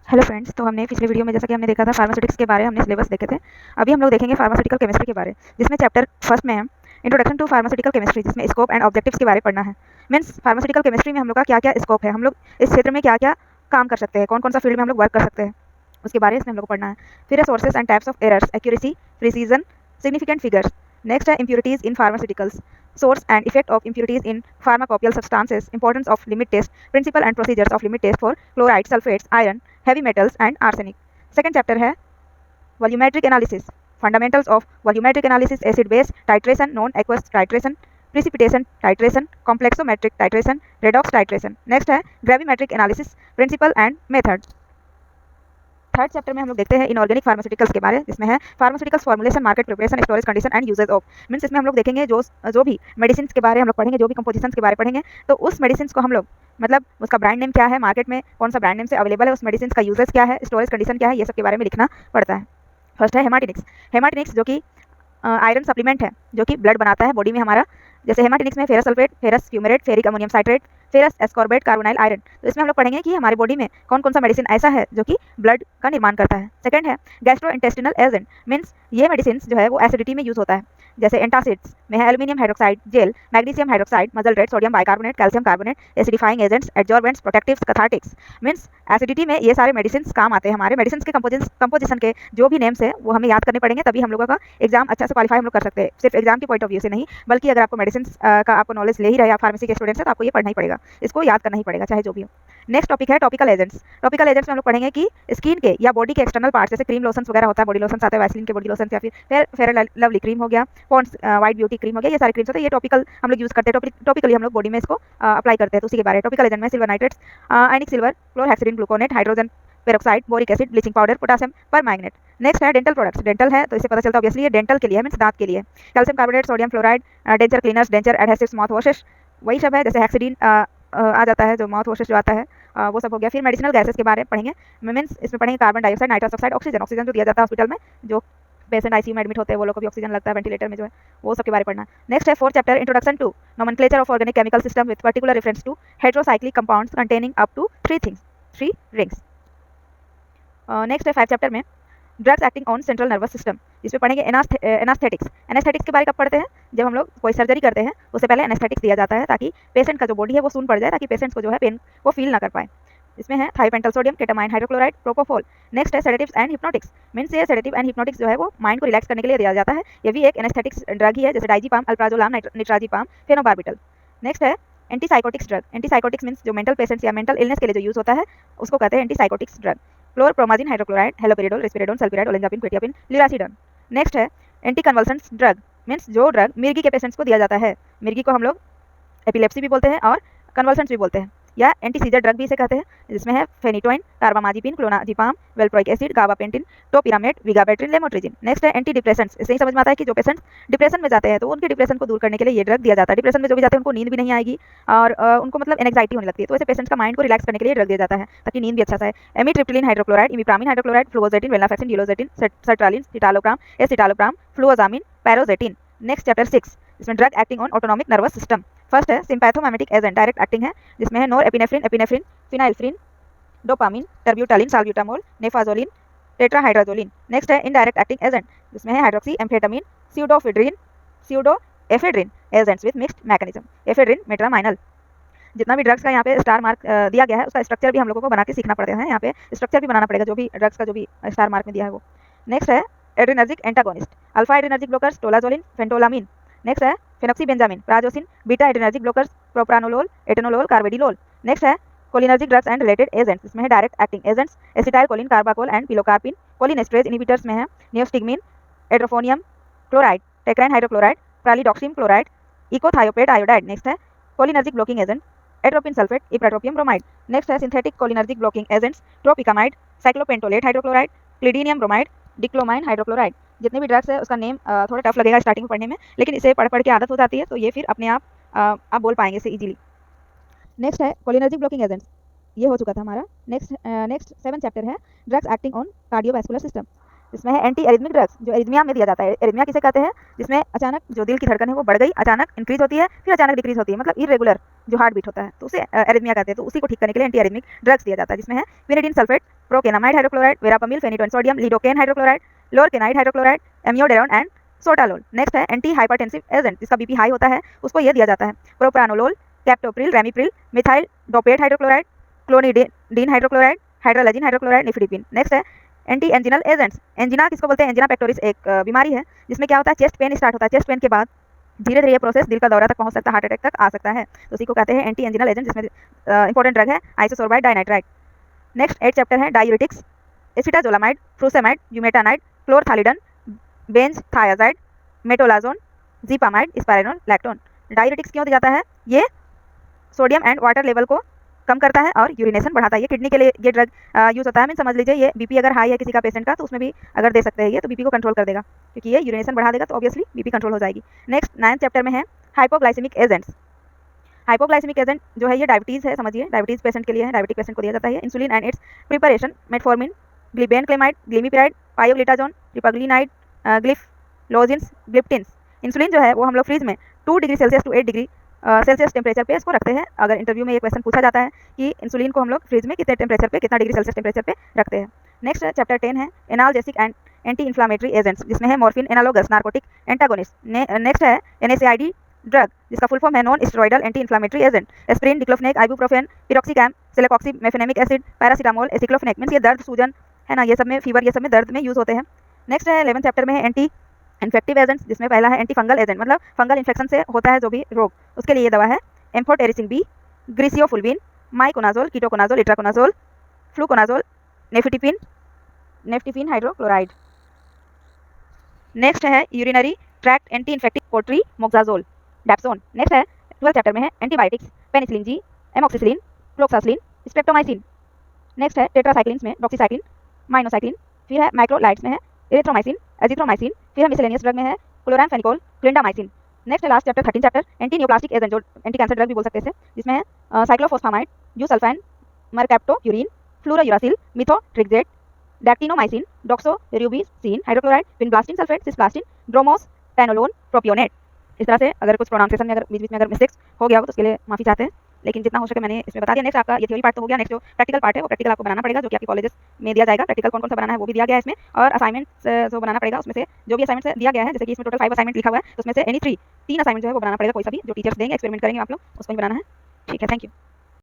Hello friends, तो हमने पिछले वीडियो में जैसा कि हमने देखा था फार्मास्यूटिक्स के बारे हमने सिलेबस देखे थे। अभी हम लोग देखेंगे फार्मास्यूटिकल केमिस्ट्री के बारे, जिसमें चैप्टर फर्स्ट में है इंट्रोडक्शन टू फार्मास्यूटिकल केमिस्ट्री, जिसमें स्कोप एंड ऑब्जेक्टिव्स के बारे पढ़ना है। मीन्स फार्मास्यूटिकल केमिस्ट्री में हम लोग का क्या क्या स्कोप है, हम लोग इस क्षेत्र में क्या क्या काम कर सकते हैं, कौन कौन सा फील्ड में हम लोग वर्क कर सकते हैं, उसके बारे में हम लोग को पढ़ना है। फिर है sources and types of errors, accuracy, precision, significant figures. Next है impurities in pharmaceuticals, source and effect of impurities in pharmacopoeial substances, importance of limit test, principle and procedures of limit test for chloride, sulfates, iron, heavy metals and arsenic. Second chapter है volumetric analysis, fundamentals of volumetric analysis, acid base titration, known aqueous titration, precipitation titration, complexometric titration, redox titration. Next है gravimetric analysis, principle and method. Third chapter में हम लोग देखते हैं inorganic pharmaceuticals के बारे, जिसमें है pharmaceuticals formulation, market preparation, storage condition and usages of. Means इसमें हम लोग देखेंगे जो भी मेडिसिन के बारे हम लोग पढ़ेंगे, जो भी कंपोजिशन के बारे पढ़ेंगे, तो उस मेडिसिन को हम लोग मतलब उसका ब्रांड नेम क्या है, मार्केट में कौन सा ब्रांड नेम से अवेलेबल है, उस मेडिसिन का यूजेज क्या है, स्टोरेज कंडीशन क्या है, ये सब के बारे में लिखना पड़ता है। फर्स्ट है हेमाटिनिक्स। हेमाटिनिक्स जो कि आयरन सप्लीमेंट है, जो कि ब्लड बनाता है बॉडी में हमारा। जैसे हेमाटिनिक्स में ferrous sulphate, ferrous fumarate, ferric ammonium citrate, ferrous ascorbate, carbonyl iron. तो इसमें हम लोग पढ़ेंगे कि हमारे बॉडी में कौन कौन सा मेडिसिन ऐसा है जो कि ब्लड का निर्माण करता है। सेकंड है गैस्ट्रोइंटेस्टिनल एजेंट। मीन्स ये मेडिसिन जो है वो एसिडिटी में यूज होता है। जैसे एंटासिड्स में है aluminium hydroxide gel, magnesium hydroxide, magaldrate, sodium bicarbonate, calcium carbonate, acidifying agents, adsorbents, protectives, cathartics. Means acidity में ये सारे मेडिसिन काम आते हैं। हमारे मेडिसिन के कंपोजिशन के जो भी नेम्स है वो हमें याद करने पड़ेंगे, तभी हम लोगों का एग्जाम अच्छा से क्वालिफाई हम लोग कर सकते हैं। सिर्फ एग्जाम के पॉइंट ऑफ व्यू से नहीं, बल्कि अगर आपको मेडिसिन का आपको नॉलेज ले ही रहे, आप फार्मेसी के स्टूडेंट्स हैं, तो आपको ये पढ़ना ही पड़ेगा, इसको याद करना ही पड़ेगा, चाहे जो भी हो। नेक्स्ट टॉपिक है टॉपिकल एजेंट्स। टॉपिकल एजेंट्स में हम लोग पढ़ेंगे कि स्किन के या बॉडी के एक्सटर्नल पार्ट, जैसे क्रीम लोशंस वगैरह होता है, बॉडी लोशंस आते हैं, वैसलीन के बॉडी लोशंस, या फिर फेयर लवली क्रीम हो गया, पॉन्ड्स वाइट ब्यूटी क्रीम हो गया, ये सारे क्रीम्स होते हैं, ये टॉपिकल हम लोग यूज करते हैं, टॉपिकली हम लोग बॉडी में इसको अप्लाई करते हैं। तो उसी के बारे में टॉपिकल एजेंट में silver nitrates, ionic silver, chlorhexidine gluconate, hydrogen peroxide, boric acid, bleaching powder, potassium permanganate. Next है डेंटल प्रोडक्ट्स। डेंटल है तो इससे पता चलता है ऑब्वियसली ये डेंटल के लिए है, मींस दांत के लिए। Calcium carbonate, sodium fluoride, denture cleaners, denture adhesives, mouth washes, वही सब है। जैसे हेक्सिडीन आ जाता है, जो माउथ वॉशेस जो आता है, वो सब हो गया। फिर मेडिसिनल गैसेस के बारे में पढ़ेंगे। मींस इसमें पढ़ेंगे carbon dioxide, nitrous oxide, oxygen. Oxygen जो दिया जाता है हॉस्पिटल में, जो पेशेंट आईसीयू में एडमिट होते हैं वो लोग को भी ऑक्सीजन लगता है, वेंटिलेटर में जो है, वो सब के बारे में पढ़ना। नेक्स्ट है fourth chapter introduction to nomenclature of organic chemical system with particular reference to heterocyclic compounds containing up to 3 rings. Next है 5 चैप्टर में drugs acting on central nervous system, जिसमें पढ़ेंगे एनास्थेटिक्स। एनास्थेटिक्स के बारे में कब पढ़ते हैं, जब हम लोग कोई सर्जरी करते हैं उससे पहले एनास्थेटिक्स दिया जाता है, ताकि पेशेंट का जो बॉडी है वो सुन पड़ जाए, ताकि पेशेंट्स को जो है पेन वो फील ना कर पाए। इसमें है thiopental sodium, ketamine hydrochloride, propofol. Next है सेडेटिव्स एंड हिप्नोटिक्स। मीन्स ये सेडेटिव एंड हिप्नोटिक्स जो है वो माइंड को रिलैक्स करने के लिए दिया जाता है। ये भी एक एनास्थेटिक्स ड्रग ही है, जैसे diazepam, alprazolam, nitrazepam, phenobarbital. Next है एंटीसाइकोटिक्स ड्रग। एंटीसाइकोटिक्स मीन्स जो मेंटल पेशेंट्स या मेंटल इलनेस के लिए जो यूज होता है उसको कहते हैं antipsychotics drug. Chlorpromazine hydrochloride, haloperidol, risperidone, sulpiride, olanzapine, quetiapine, lurasidone. Next है एंटी कन्वल्सेंट्स ड्रग। मीन्स जो ड्रग मिर्गी के पेशेंट्स को दिया जाता है, मिर्गी को हम लोग एपिलेप्सी भी बोलते हैं और कन्वल्सेंट्स भी बोलते हैं, या एंटी सीजर ड्रग भी इसे कहते हैं, जिसमें है phenytoin, carbamazepine, clonazepam, valproic acid, gabapentin, topiramate, vigabatrin, lamotrigine. Next है एंटी डिप्रेसेंट्स। इससे ही समझ में आता है कि जो पेशेंट्स डिप्रेशन में जाते हैं तो उनके डिप्रेशन को दूर करने के लिए ये ड्रग दिया जाता है। डिप्रेशन में जो भी जाते हैं उनको नींद भी नहीं आएगी और उनको मतलब एंग्जाइटी होने लगती है, तो ऐसे पेशेंट्स का माइंड को रिलैक्स करने के लिए ड्रग दिया जाता है, ताकि नींद भी अच्छा सा है। Amitriptyline hydrochloride, imipramine hydrochloride, fluoxetine, venlafaxine, duloxetine, sertraline, citalopram, escitalopram, fluvoxamine, paroxetine. Next chapter 6, इसमें drug acting on autonomic nervous system. First है सिम्पैथोमिमेटिक एजेंट, डायरेक्ट एक्टिंग है, जिसमें है norepinephrine, epinephrine, phenylephrine, dopamine, terbutaline, salbutamol, naphazoline, tetrahydrozoline. Next है indirect acting agent, जिसमें है hydroxy amphetamine, pseudoephedrine agents with mixed mechanism, ephedrine, metaraminol. जितना भी drugs का यहाँ पे स्टार मार्क दिया गया है उसका स्ट्रक्चर भी हम लोगों को बना के सीखना पड़ता है। यहाँ पे स्ट्रक्चर भी बनाना पड़ेगा, जो भी ड्रग्स का जो भी स्टार मार्क में दिया है वो। नेक्स्ट है adrenergic antagonist, alpha adrenergic blockers, tolazoline, phentolamine. Next है phenoxybenzamine, prazosin, beta adrenergic blockers, propranolol, atenolol, carvedilol. Next है cholinergic drugs and related agents, इसमें है direct acting agents, acetyl choline, carbachol and pilocarpine. Cholinesterase inhibitors में है neostigmine, edrophonium chloride, tacrine hydrochloride, pralidoxime chloride, echothiophate iodide. Next है cholinergic blocking agent, atropine sulphate, ipratropium bromide. Next है synthetic cholinergic blocking agents, tropicamide, cyclopentolate hydrochloride, क्लिडीनियम bromide, dicyclomine hydrochloride. जितने भी drugs है उसका name थोड़ा tough लगेगा starting में पढ़ने में, लेकिन इसे पढ़ पढ़ के आदत हो जाती है तो ये फिर अपने आप बोल पाएंगे इसे इजीली। नेक्स्ट है कोलिनर्जिक ब्लॉकिंग एजेंट्स, ये हो चुका था हमारा। नेक्स्ट 7 चैप्टर है drugs acting on cardiovascular system. जिसमें है एंटी एरिथमिक ड्रग्स, जो एरिथमिया में दिया जाता है। एरिथमिया किसे कहते हैं? जिसमें अचानक जो दिल की धड़कन है वो बढ़ गई, अचानक इंक्रीज होती है, फिर अचानक डिक्रीज होती है, मतलब इरेगुलर जो हार्ट बीट होता है, तो उसे एरिथमिया कहते हैं। तो उसी को ठीक करने के लिए एंटी एरिथमिक ड्रग्स दिया जाता है, जिसमें है quinidine sulphate, procainamide hydrochloride, verapamil phenytoin sodium, lidocaine hydrochloride, lorcainide hydrochloride, amiodarone and sotalol. Next है एंटी हाइपरटेंसिव एजेंट, जिसका बीपी हाई होता है उसको ये दिया जाता है, propranolol, captopril, ramipril, methyl dopate hydrochloride, clonidine hydrochloride, hydralazine hydrochloride, nifedipine. Next है एंटी एंजिनल एजेंट्स। एंजिना किसको बोलते हैं? एंजिना पेक्टोरिस एक बीमारी है जिसमें क्या होता है, चेस्ट पेन स्टार्ट होता है, चेस्ट पेन के बाद धीरे धीरे ये प्रोसेस दिल का दौरा तक पहुंच सकता है, हार्ट अटैक तक आ सकता है, तो उसी को कहते हैं एंटी एंजिनल एजेंट, जिसमें इंपॉर्टेंट ड्रग है आइसोसोर्बाइड डाइनाइट्राइड। नेक्स्ट 8 चैप्टर है diuretics, acetazolamide, frusemide, bumetanide, chlorthalidone, benzthiazide, metolazone, xipamide, spironolactone. Diuretics क्यों दिया जाता है? ये सोडियम एंड वाटर लेवल को कम करता है और यूरिनेशन बढ़ाता है। ये किडनी के लिए ये ड्रग यूज़ होता है। मैं समझ लीजिए ये बीपी अगर हाई है किसी का पेशेंट का, तो उसमें भी अगर दे सकते हैं ये, तो बीपी को कंट्रोल कर देगा, क्योंकि ये यूरिनेशन बढ़ा देगा, तो ऑब्वियसली बीपी कंट्रोल हो जाएगी। नेक्स्ट 9th चैप्टर में है हाइपोग्लाइसेमिक एजेंट्स। हाइपोग्लाइसेमिक एजेंट जो है ये डायबिटीज़ है, समझिए डायबिटीज़ पेशेंट के लिए है, डायबिटिक पेशेंट को दिया जाता है। Insulin and its preparation, metformin, glibenclamide, glimepiride, pioglitazone, repaglinide, gliflozins, gliptins. Insulin जो है वो हम लोग फ्रीज में 2 degree celsius to 8 degree celsius temperature पे इसको रखते हैं। अगर इंटरव्यू में ये क्वेश्चन पूछा जाता है कि इंसुलिन को हम लोग फ्रीज में कितने टेम्परेचर पे, कितना डिग्री सेल्सियस टेम्परेचर पे रखते हैं। नेक्स्ट चैप्टर 10 है analgesic and anti inflammatory agents, जिसमें है morphine analogues narcotic antagonist. Next है NSAID ड्रग, जिसका फुल फॉर्म है non steroidal anti inflammatory agent. Aspirin, diclofenac, ibuprofen, piroxicam, celecoxib, mefenamic acid, paracetamol, aceclofenac. Means ये दर्द, सूजन है ना, ये सब में, फीवर, ये सब में दर्द में यूज होते हैं। नेक्स्ट है 11th चैप्टर में है एंटी इन्फेक्टिव एजेंट्स, जिसमें पहला है एंटी फंगल एजेंट, मतलब फंगल इन्फेक्शन से होता है जो भी रोग, उसके लिए ये दवा है amphotericin B, griseofulvin, miconazole, ketoconazole, itraconazole, fluconazole, naftifine hydrochloride. Next है urinary tract anti infective cotrimoxazole, dapsone. Next है 12th चैप्टर में है antibiotics, penicillin G, amoxicillin, flucloxacillin, streptomycin. Next है टेट्रासाइक्लिन्स में डॉक्सीसाइक्लिन, माइनोसाइक्लिन। फिर है माइक्रोलाइट्स में है एरिथ्रोमाइसिन, एजिथ्रोमाइसिन। फिर है मिसेलेनियस ड्रग में है chloramphenicol, clindamycin. Next last chapter 13 chapter anti neoplastic agent, जो एंटी कैंसर ड्रग भी बोल सकते हैं, जिसमें है cyclophosphamide, busulfan, mercaptopurine, fluorouracil, methotrexate, dactinomycin, doxorubicin hydrochloride, vinblastine sulphate, cisplatin, dromostanolone, propionate. इस तरह से अगर कुछ प्रोनाउंसिएशन में अगर बीच बीच में अगर मिस्टेक्स हो गया हो तो उसके लिए माफी चाहते हैं, लेकिन जितना हो सके मैंने इसमें बता दिया। नेक्स्ट आपका ये थ्योरी पार्ट तो हो गया। नेक्स्ट जो प्रैक्टिकल पार्ट है वो प्रैक्टिकल आपको बनाना पड़ेगा, जो कि आपके कॉलेजेस में दिया जाएगा। प्रैक्टिकल कौन कौन सा बनाना है वो भी दिया गया है इसमें, और असाइनमेंट्स जो बनाना पड़ेगा उसमें से जो भी असाइनमेंट्स दिया गया है, जैसे कि इसमें टोटल 5 असाइनमेंट लिखा हुआ है, तो उसमें से एनी 3 असाइनमेंट जो है वो बनाना पड़ेगा, कोई सा भी जो टीचर्स देंगे, एक्सपेरिमेंट करेंगे आप लोग, उसको भी बनाना है। ठीक है, थैंक यू।